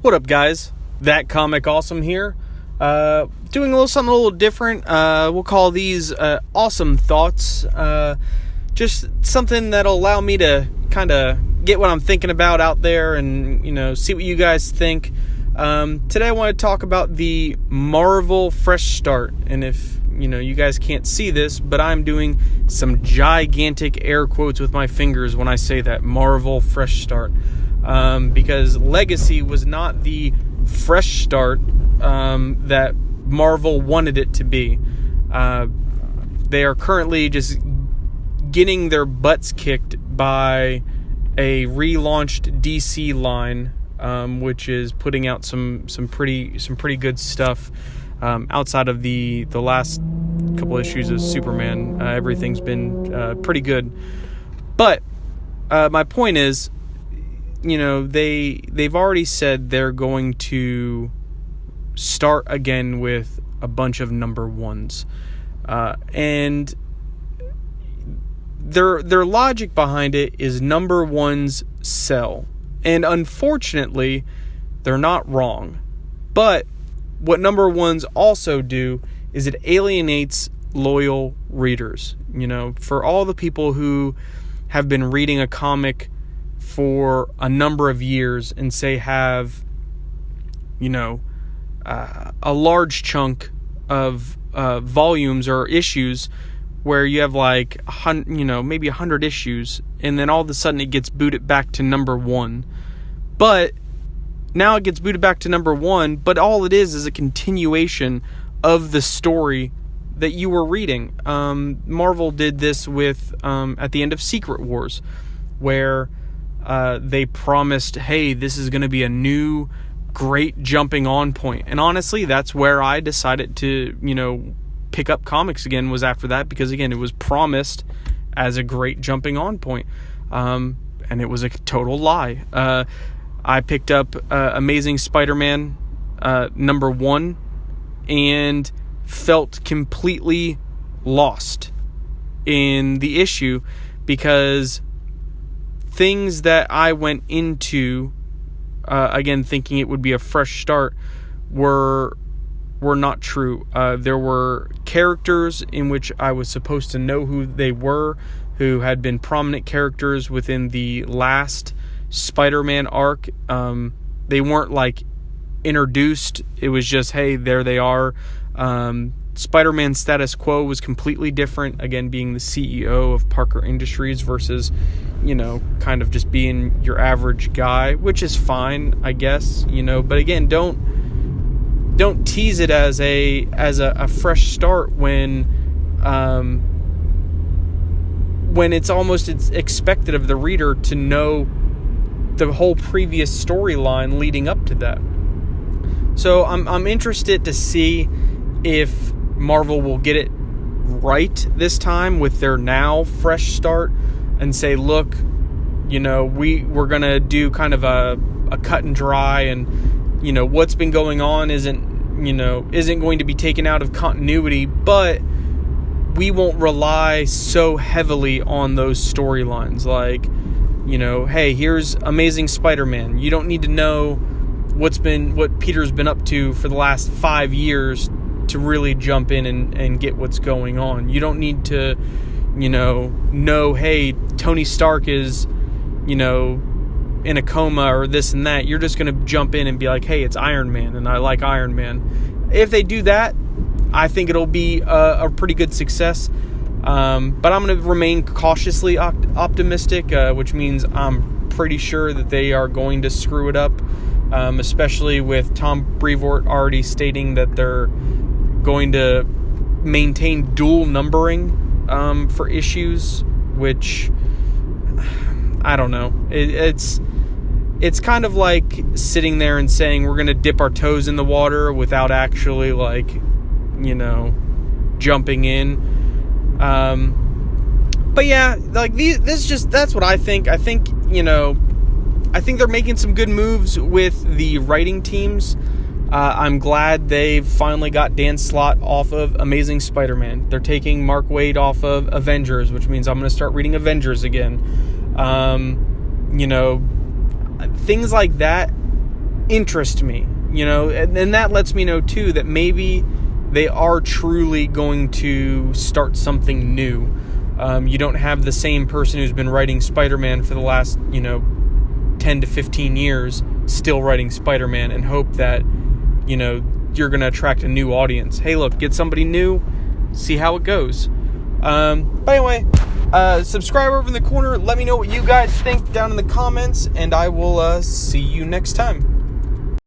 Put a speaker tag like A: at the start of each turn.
A: What up, guys? That Comic Awesome here. Doing something a little different. We'll call these awesome thoughts. Just something that'll allow me to kind of get what I'm thinking about out there and, see what you guys think. Today I want to talk about the Marvel Fresh Start. And if, you guys can't see this, but I'm doing some gigantic air quotes with my fingers when I say that, Marvel Fresh Start. Because Legacy was not the fresh start that Marvel wanted it to be. They are currently just getting their butts kicked by a relaunched DC line, which is putting out some pretty good stuff. Outside of the last couple issues of Superman, everything's been pretty good. But my point is, they've already said they're going to start again with a bunch of number ones, and their logic behind it is number ones sell, and unfortunately, they're not wrong. But what number ones also do is it alienates loyal readers. For all the people who have been reading a comic for a number of years and say have, a large chunk of volumes or issues where you have maybe 100 issues, and then all of a sudden it gets booted back to number one. But now it gets booted back to number one, but all it is a continuation of the story that you were reading. Marvel did this with at the end of Secret Wars, where they promised, hey, this is going to be a new great jumping on point. And honestly, that's where I decided to, pick up comics again, was after that, because again, it was promised as a great jumping on point. And it was a total lie. I picked up Amazing Spider-Man number 1 and felt completely lost in the issue, because things that I went into, again, thinking it would be a fresh start, were not true. There were characters in which I was supposed to know who they were, who had been prominent characters within the last Spider-Man arc. They weren't introduced. It was just, hey, there they are. Spider-Man's status quo was completely different, again, being the CEO of Parker Industries versus, kind of just being your average guy, which is fine, I guess, but again, don't tease it as a fresh start when it's expected of the reader to know the whole previous storyline leading up to that. So I'm interested to see if Marvel will get it right this time with their now fresh start and say, look, we're going to do kind of a cut and dry, and, what's been going on isn't going to be taken out of continuity, but we won't rely so heavily on those storylines. Hey, here's Amazing Spider-Man. You don't need to know what Peter's been up to for the last 5 years to really jump in and get what's going on. You don't need to, know, hey, Tony Stark is, in a coma or this and that. You're just going to jump in and be like, hey, it's Iron Man, and I like Iron Man. If they do that, I think it'll be a pretty good success. But I'm going to remain cautiously optimistic, which means I'm pretty sure that they are going to screw it up, especially with Tom Brevoort already stating that they're going to maintain dual numbering for issues, which I don't know. It's kind of like sitting there and saying we're going to dip our toes in the water without actually jumping in. But yeah, that's what I think. I think they're making some good moves with the writing teams. I'm glad they've finally got Dan Slott off of Amazing Spider-Man. They're taking Mark Waid off of Avengers, which means I'm going to start reading Avengers again. Things like that interest me, and that lets me know too that maybe they are truly going to start something new. You don't have the same person who's been writing Spider-Man for the last 10 to 15 years still writing Spider-Man and hope that you're going to attract a new audience. Hey, look, get somebody new, see how it goes. But anyway, subscribe over in the corner. Let me know what you guys think down in the comments, and I will see you next time.